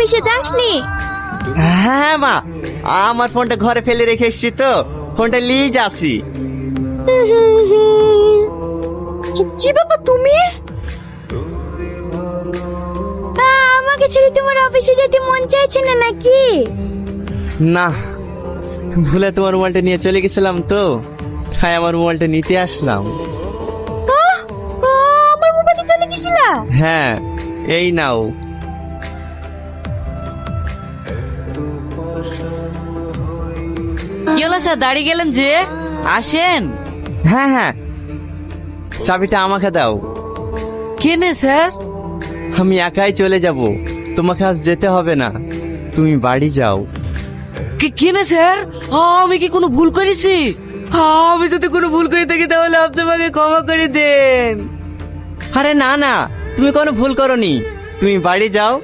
অফিসে যাসনি? হ্যাঁ মা, আমার ফোনটা ঘরে ফেলে রেখে এসেছি তো, ফোনটা নিয়ে যাচ্ছি। কি বাবা তুমি? আমাকে ছেড়ে তোমার অফিসে যেতে মন চাইছে না নাকি? না, ভুলে তোমার মোবাইলটা নিয়ে চলে গেছিলাম তো, তাই আমার মোবাইলটা নিতে আসলাম। আমার মোবাইলে চলে গেছিলা? হ্যাঁ, এই নাও। কি হলো স্যার, দাঁড়িয়ে গেলেন যে? আসেন। হ্যাঁ হ্যাঁ, চাবিটা আমাকে দাও। কেনে স্যার? আমি একাই চলে যাব, তোমাকে আজ যেতে হবে না, তুমি বাড়ি যাও। কেনে স্যার? আমি কি কোনো ভুল করেছি? আমি যদি কোনো ভুল করে থাকি তাহলে আপনি আমাকে ক্ষমা করে দেন। আরে না না, তুমি কোনো ভুল করনি, তুমি বাড়ি যাও,